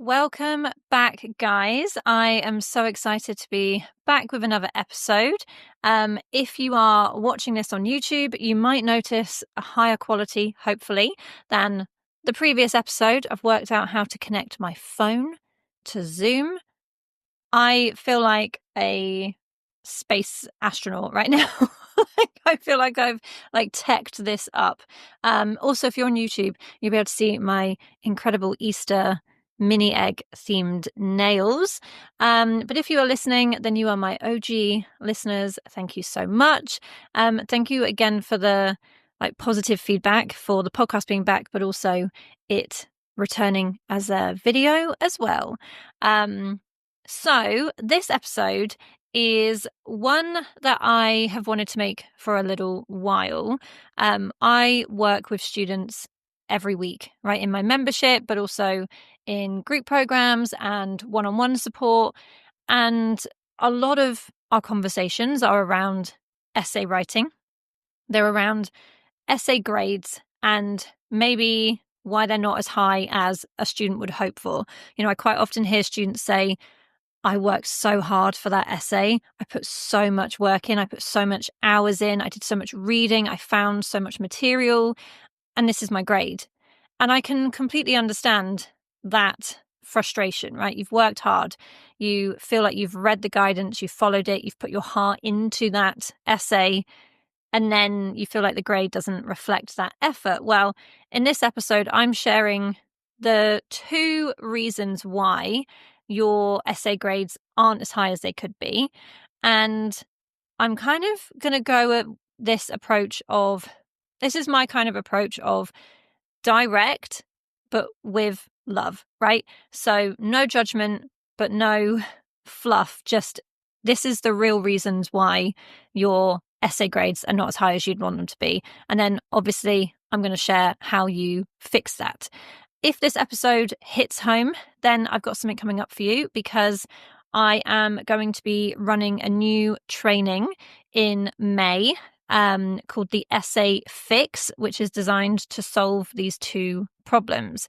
Welcome back, guys. I am so excited to be back with another episode. If you are watching this on YouTube, you might notice a higher quality, hopefully, than the previous episode. I've worked out how to connect my phone to Zoom. I feel like a space astronaut right now. I feel like I've teched this up. Also, if you're on YouTube, you'll be able to see my incredible Easter mini egg themed nails. But if you are listening, then you are my OG listeners. Thank you so much. Thank you again for the positive feedback for the podcast being back, but also it returning as a video as well. So this episode is one that I have wanted to make for a little while. I work with students every week, right, in my membership, but also in group programs and one-on-one support. And a lot of our conversations are around essay writing. They're around essay grades and maybe why they're not as high as a student would hope for. You know, I quite often hear students say, I worked so hard for that essay. I put so much work in. I put so much hours in. I did so much reading. I found so much material. And this is my grade. And I can completely understand that frustration, right? You've worked hard. You feel like you've read the guidance, you've followed it, you've put your heart into that essay, and then you feel like the grade doesn't reflect that effort. Well, in this episode, I'm sharing the 2 reasons why your essay grades aren't as high as they could be. And I'm kind of going to go at this is my kind of approach of direct, but with love, right? So no judgment, but no fluff. Just this is the real reasons why your essay grades are not as high as you'd want them to be. And then obviously I'm going to share how you fix that. If this episode hits home, then I've got something coming up for you because I am going to be running a new training in May called the Essay Fix, which is designed to solve these 2 problems.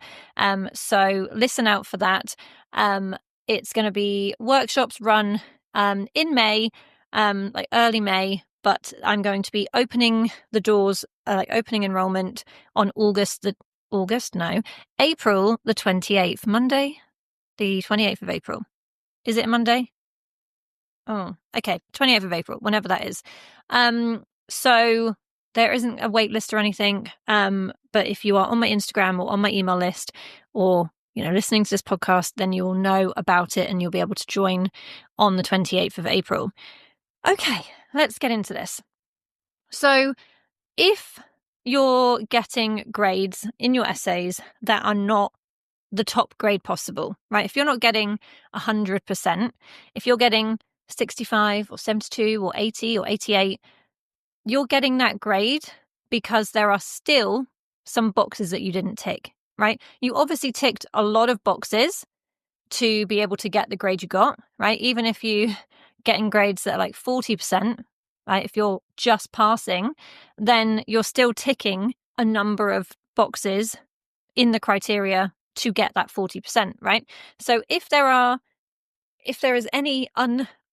So listen out for that. It's going to be workshops run in May, early May, but I'm going to be opening the doors, opening enrollment on April the 28th, Monday, the 28th of April. Is it Monday? Oh, okay. 28th of April, whenever that is. So there isn't a wait list or anything. But if you are on my Instagram or on my email list or, listening to this podcast, then you'll know about it and you'll be able to join on the 28th of April. Okay, let's get into this. So if you're getting grades in your essays that are not the top grade possible, right? If you're not getting 100%, if you're getting 65 or 72 or 80 or 88, you're getting that grade because there are still some boxes that you didn't tick, right? You obviously ticked a lot of boxes to be able to get the grade you got, right? Even if you're getting grades that are 40%, right? If you're just passing, then you're still ticking a number of boxes in the criteria to get that 40%, right? So if there is any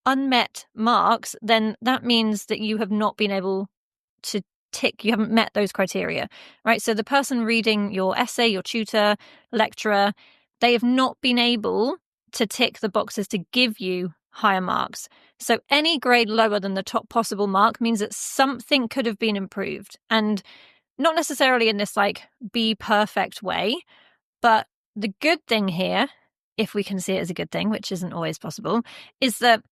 unmet marks, then that means that you have not been able to tick, you haven't met those criteria, right? So the person reading your essay, your tutor, lecturer, they have not been able to tick the boxes to give you higher marks. So any grade lower than the top possible mark means that something could have been improved, and not necessarily in this be perfect way. But the good thing here, if we can see it as a good thing, which isn't always possible, is that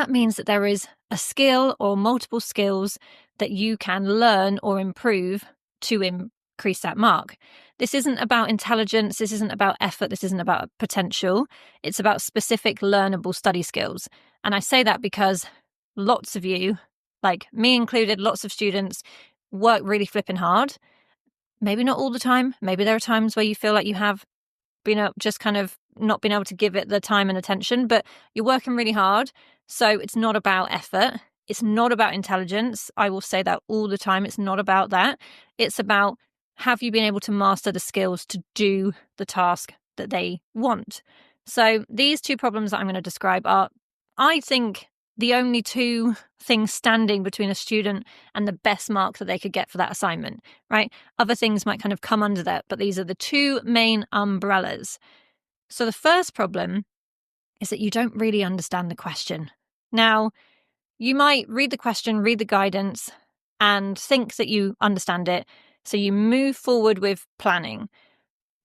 means that there is a skill or multiple skills that you can learn or improve to increase that mark. This isn't about intelligence. This isn't about effort. This isn't about potential. It's about specific learnable study skills. And I say that because lots of you, like me included, lots of students work really flipping hard. Maybe not all the time. Maybe there are times where you feel like you have been just kind of not been able to give it the time and attention, but you're working really hard. So it's not about effort. It's not about intelligence. I will say that all the time. It's not about that. It's about, have you been able to master the skills to do the task that they want. So these two problems that I'm going to describe are, I think, the only two things standing between a student and the best mark that they could get for that assignment, right? Other things might kind of come under that, but these are the two main umbrellas. So the first problem is that you don't really understand the question. Now, you might read the question, read the guidance, and think that you understand it. So you move forward with planning.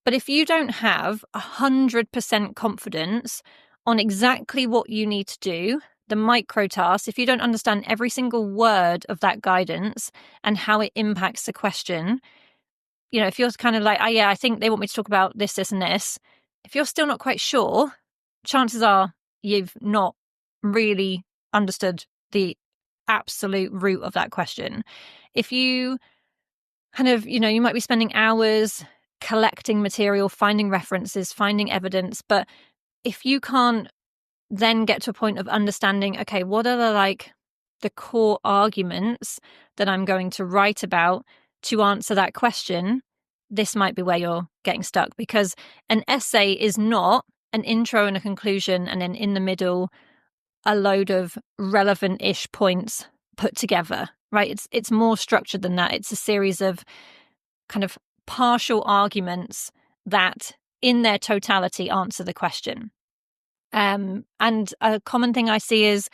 But if you don't have 100% confidence on exactly what you need to do, the micro tasks, if you don't understand every single word of that guidance and how it impacts the question, if you're kind of like, oh yeah, I think they want me to talk about this, this, and this. If you're still not quite sure, chances are you've not really understood the absolute root of that question. If you kind of, you might be spending hours collecting material, finding references, finding evidence, but if you can't then get to a point of understanding, okay, what are the core arguments that I'm going to write about to answer that question, this might be where you're getting stuck, because an essay is not an intro and a conclusion and then in the middle a load of relevant-ish points put together, right? It's more structured than that. It's a series of kind of partial arguments that in their totality answer the question. And a common thing I see is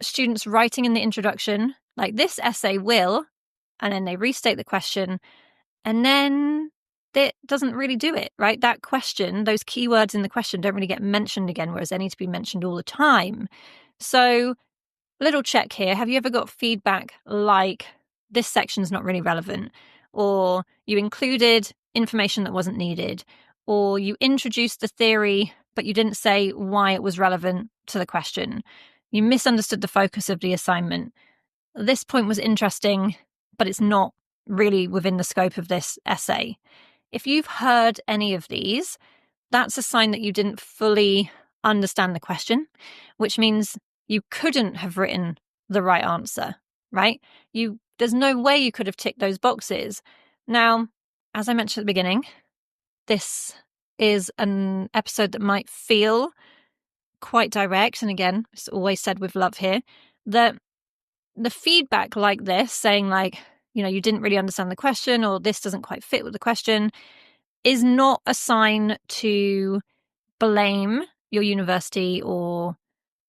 students writing in the introduction, like, this essay will, and then they restate the question, and then it doesn't really do it, right? That question, those keywords in the question don't really get mentioned again, whereas they need to be mentioned all the time. So, little check here. Have you ever got feedback like, this section's not really relevant, or you included information that wasn't needed, or you introduced the theory but you didn't say why it was relevant to the question? You misunderstood the focus of the assignment. This point was interesting, but it's not really within the scope of this essay. If you've heard any of these, that's a sign that you didn't fully understand the question, which means you couldn't have written the right answer, right? There's no way you could have ticked those boxes. Now, as I mentioned at the beginning, this is an episode that might feel quite direct. And again, it's always said with love here, that the feedback like this, saying like, you didn't really understand the question, or this doesn't quite fit with the question, is not a sign to blame your university or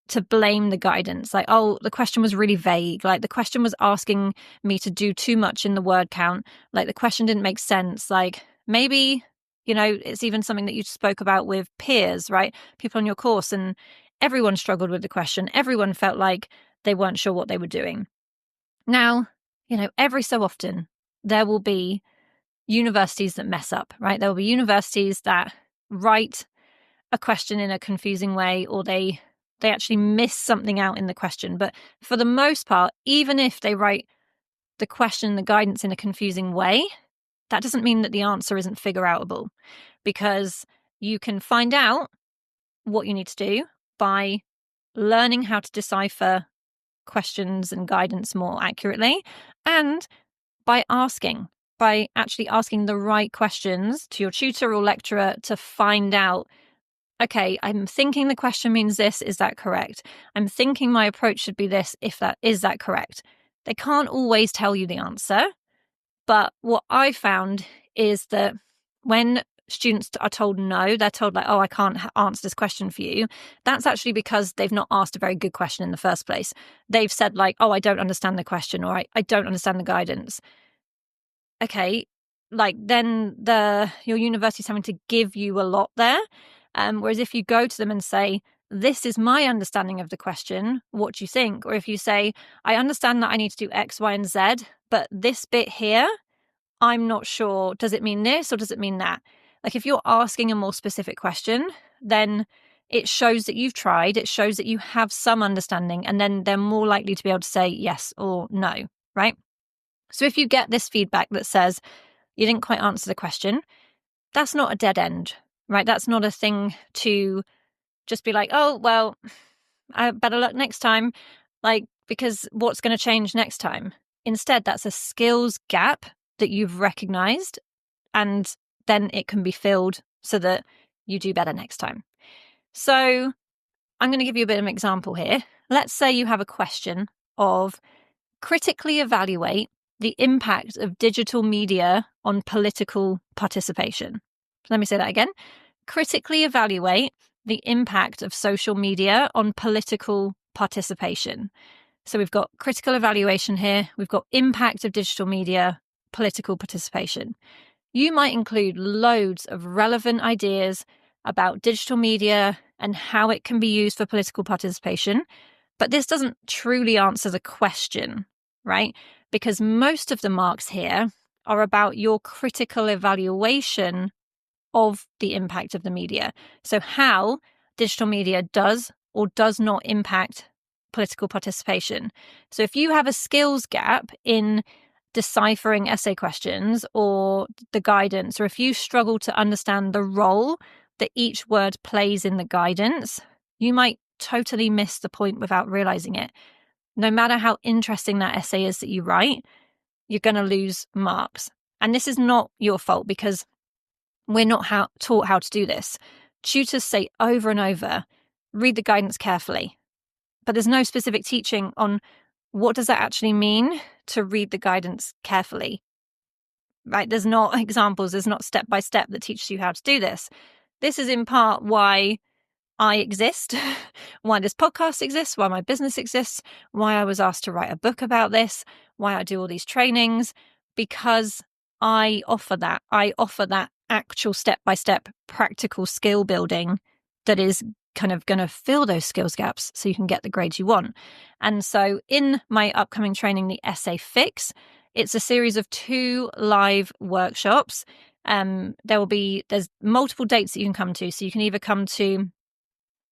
to blame the guidance. Like, oh, the question was really vague. Like, the question was asking me to do too much in the word count. Like, the question didn't make sense. Like, maybe, it's even something that you spoke about with peers, right? People on your course, and everyone struggled with the question. Everyone felt like they weren't sure what they were doing. Now, every so often there will be universities that mess up, right? There will be universities that write a question in a confusing way, or they actually miss something out in the question. But for the most part, even if they write the question, the guidance in a confusing way, that doesn't mean that the answer isn't figure outable, because you can find out what you need to do by learning how to decipher questions and guidance more accurately, and by actually asking the right questions to your tutor or lecturer to find out, okay, I'm thinking the question means this. Is that correct? I'm thinking my approach should be this. Is that correct? They can't always tell you the answer. But what I found is that when students are told no, they're told like, oh, I can't answer this question for you. That's actually because they've not asked a very good question in the first place. They've said like, oh, I don't understand the question, or I don't understand the guidance. Okay, like then your university's having to give you a lot there. Whereas if you go to them and say, this is my understanding of the question, what do you think? Or if you say, I understand that I need to do X, Y, and Z, but this bit here, I'm not sure. Does it mean this or does it mean that? Like, if you're asking a more specific question, then it shows that you've tried. It shows that you have some understanding, and then they're more likely to be able to say yes or no, right? So if you get this feedback that says you didn't quite answer the question, that's not a dead end, right? That's not a thing to just be like, oh, well, better luck next time, like, because what's going to change next time? Instead, that's a skills gap that you've recognized, and then it can be filled so that you do better next time. So I'm going to give you a bit of an example here. Let's say you have a question of critically evaluate the impact of digital media on political participation. Let me say that again. Critically evaluate the impact of social media on political participation. So we've got critical evaluation here. We've got impact of digital media, political participation. You might include loads of relevant ideas about digital media and how it can be used for political participation. But this doesn't truly answer the question, right? Because most of the marks here are about your critical evaluation of the impact of the media. So how digital media does or does not impact political participation. So if you have a skills gap in deciphering essay questions or the guidance, or if you struggle to understand the role that each word plays in the guidance, you might totally miss the point without realizing it. No matter how interesting that essay is that you write, you're going to lose marks. And this is not your fault because we're not taught how to do this. Tutors say over and over, read the guidance carefully. But there's no specific teaching on what does that actually mean to read the guidance carefully, right? There's not examples, there's not step by step that teaches you how to do this. This is in part why I exist, why this podcast exists, why my business exists, why I was asked to write a book about this, why I do all these trainings, because I offer that. I offer that actual step-by-step practical skill building that is kind of going to fill those skills gaps so you can get the grades you want. And so in my upcoming training, the Essay Fix, it's a series of 2 live workshops. There's multiple dates that you can come to. So you can either come to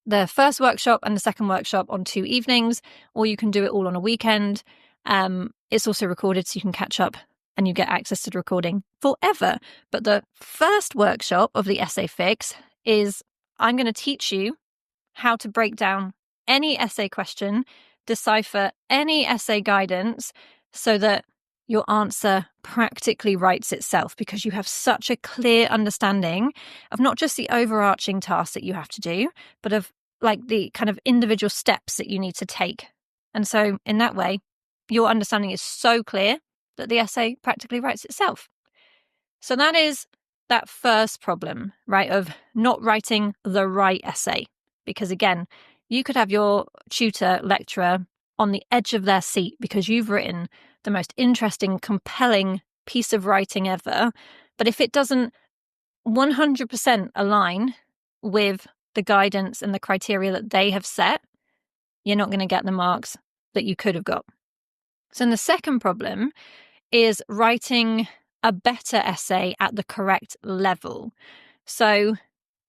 the first workshop and the second workshop on 2 evenings, or you can do it all on a weekend. It's also recorded so you can catch up and you get access to the recording forever. But the first workshop of the Essay Fix is I'm going to teach you how to break down any essay question, decipher any essay guidance so that your answer practically writes itself, because you have such a clear understanding of not just the overarching task that you have to do, but of like the kind of individual steps that you need to take. And so in that way, your understanding is so clear that the essay practically writes itself. So that is that first problem, right, of not writing the right essay. Because again, you could have your tutor, lecturer on the edge of their seat because you've written the most interesting, compelling piece of writing ever. But if it doesn't 100% align with the guidance and the criteria that they have set, you're not going to get the marks that you could have got. So then the second problem is writing a better essay at the correct level. So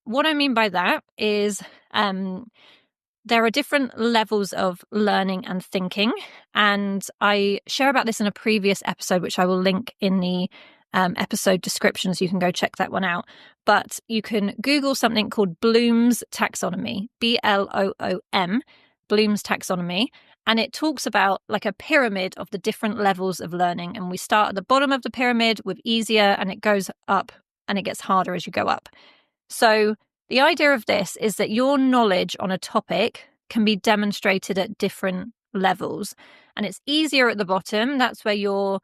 what I mean by that is there are different levels of learning and thinking, and I share about this in a previous episode, which I will link in the episode description, so you can go check that one out. But you can Google something called Bloom's taxonomy, BLOOM, Bloom's taxonomy, and it talks about like a pyramid of the different levels of learning. And we start at the bottom of the pyramid with easier, and it goes up and it gets harder as you go up. So the idea of this is that your knowledge on a topic can be demonstrated at different levels. And it's easier at the bottom. That's where you're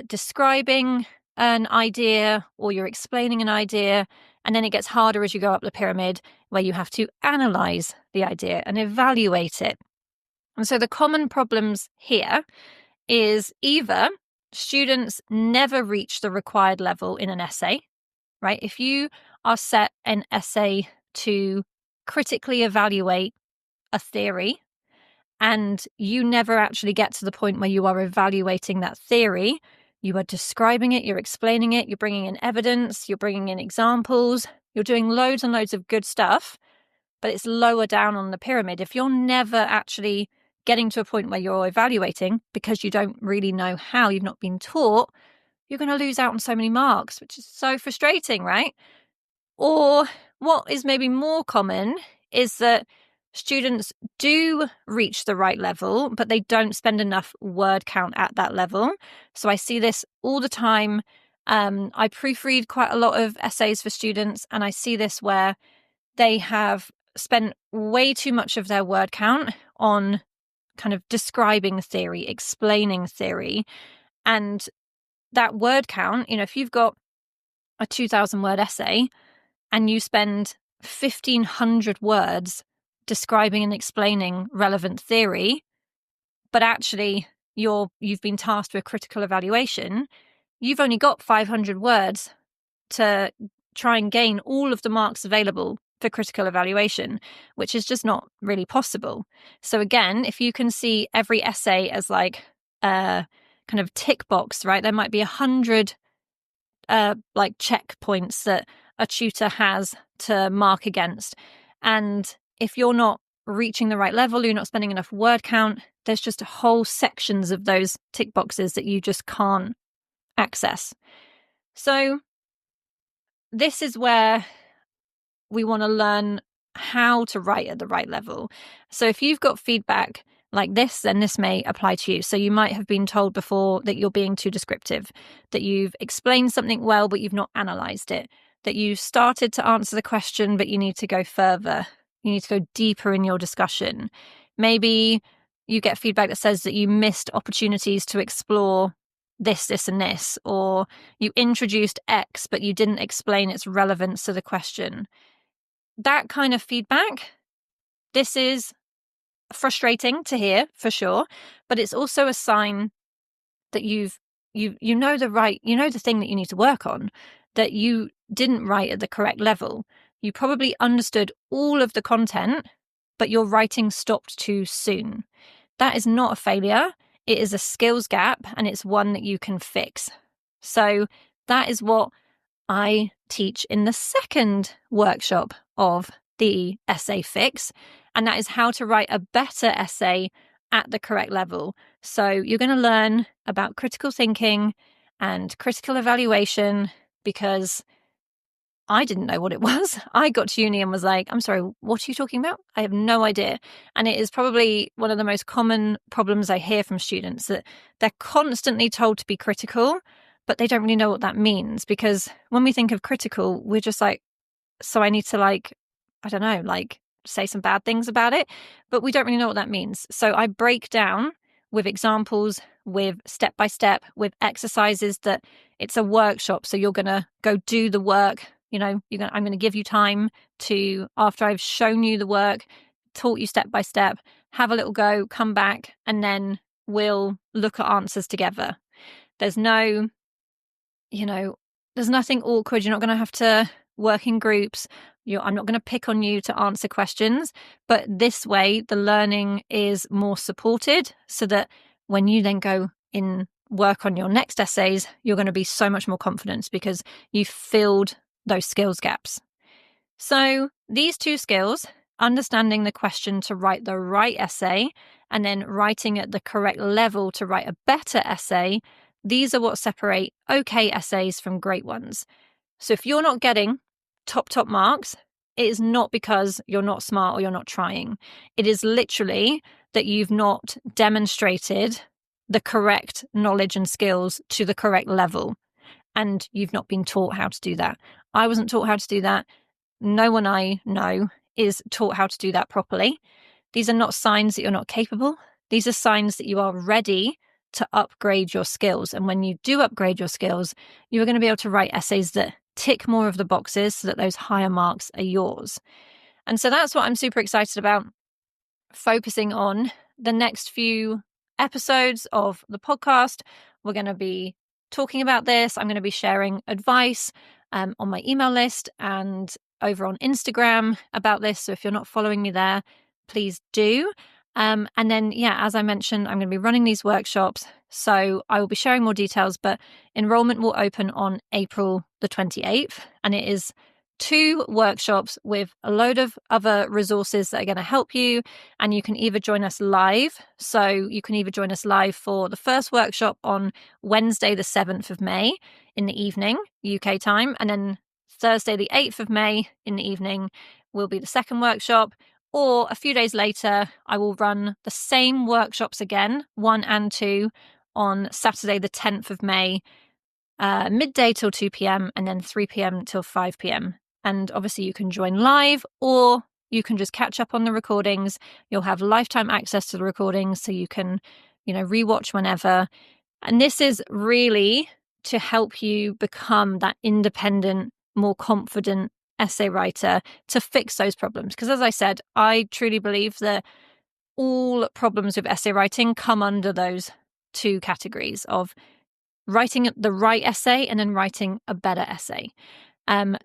describing an idea or you're explaining an idea. And then it gets harder as you go up the pyramid, where you have to analyze the idea and evaluate it. And so the common problems here is either students never reach the required level in an essay, right? If you are set an essay to critically evaluate a theory and you never actually get to the point where you are evaluating that theory, you are describing it, you're explaining it, you're bringing in evidence, you're bringing in examples, you're doing loads and loads of good stuff, but it's lower down on the pyramid. If you're never actually getting to a point where you're evaluating because you don't really know how, you've not been taught, you're going to lose out on so many marks, which is so frustrating, right? Or what is maybe more common is that students do reach the right level, but they don't spend enough word count at that level. So I see this all the time I proofread quite a lot of essays for students, and I see this where they have spent way too much of their word count on kind of describing theory, explaining theory. And that word count, if you've got a 2,000 word essay and you spend 1,500 words describing and explaining relevant theory, but actually you've been tasked with critical evaluation, you've only got 500 words to try and gain all of the marks available for critical evaluation, which is just not really possible. So again, if you can see every essay as like a kind of tick box, right? There might be 100 like checkpoints that a tutor has to mark against. And if you're not reaching the right level, you're not spending enough word count, there's just whole sections of those tick boxes that you just can't access. So this is where we want to learn how to write at the right level. So if you've got feedback like this, then this may apply to you. So you might have been told before that you're being too descriptive, that you've explained something well, but you've not analysed it, that you started to answer the question, but you need to go further. You need to go deeper in your discussion. Maybe you get feedback that says that you missed opportunities to explore this, and this, or you introduced X, but you didn't explain its relevance to the question. That kind of feedback, this is frustrating to hear for sure, but it's also a sign that you know the thing that you need to work on, that you didn't write at the correct level. You probably understood all of the content, but your writing stopped too soon. That is not a failure. It is a skills gap, and it's one that you can fix. So that is what I teach in the second workshop of the essay fix, and that is how to write a better essay at the correct level. So you're going to learn about critical thinking and critical evaluation, because I didn't know what it was. I got to uni and was like, I'm sorry, what are you talking about? I have no idea. And it is probably one of the most common problems I hear from students, that they're constantly told to be critical, but they don't really know what that means. Because when we think of critical, we're just like, so I need to say some bad things about it, but we don't really know what that means. So I break down with examples, with step by step, with exercises, that it's a workshop. So you're going to go do the work. I'm going to give you time to, after I've shown you the work, taught you step by step, have a little go, come back, and then we'll look at answers together. There's nothing awkward. You're not going to have to work in groups. I'm not going to pick on you to answer questions, but this way the learning is more supported, so that when you then go in work on your next essays, you're going to be so much more confident because you've filled those skills gaps. So these two skills, understanding the question to write the right essay and then writing at the correct level to write a better essay, these are what separate okay essays from great ones. So if you're not getting top marks, it is not because you're not smart or you're not trying. It is literally that you've not demonstrated the correct knowledge and skills to the correct level, and you've not been taught how to do that. I wasn't taught how to do that. No one I know is taught how to do that properly. These are not signs that you're not capable. These are signs that you are ready to upgrade your skills. And when you do upgrade your skills, you are going to be able to write essays that tick more of the boxes so that those higher marks are yours. And so that's what I'm super excited about, focusing on the next few episodes of the podcast. We're going to be talking about this. I'm going to be sharing advice on my email list and over on Instagram about this. So if you're not following me there, please do. And then, as I mentioned, I'm going to be running these workshops. So I will be sharing more details, but enrollment will open on April the 28th. And it is 2 workshops with a load of other resources that are going to help you. And you can either join us live. So you can either join us live for the first workshop on Wednesday, the 7th of May in the evening, UK time. And then Thursday, the 8th of May in the evening will be the second workshop. Or a few days later, I will run the same workshops again, 1 and 2, on Saturday, the 10th of May, midday till 2 p.m. and then 3 p.m. till 5 p.m. And obviously you can join live, or you can just catch up on the recordings. You'll have lifetime access to the recordings, so you can, rewatch whenever. And this is really to help you become that independent, more confident essay writer, to fix those problems. Because as I said, I truly believe that all problems with essay writing come under those two categories of writing the right essay and then writing a better essay.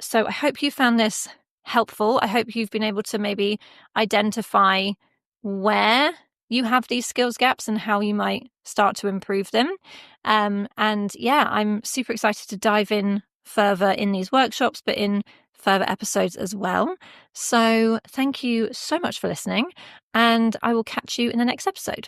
So I hope you found this helpful. I hope you've been able to maybe identify where you have these skills gaps and how you might start to improve them. And yeah, I'm super excited to dive in further in these workshops, but in further episodes as well. So thank you so much for listening, and I will catch you in the next episode.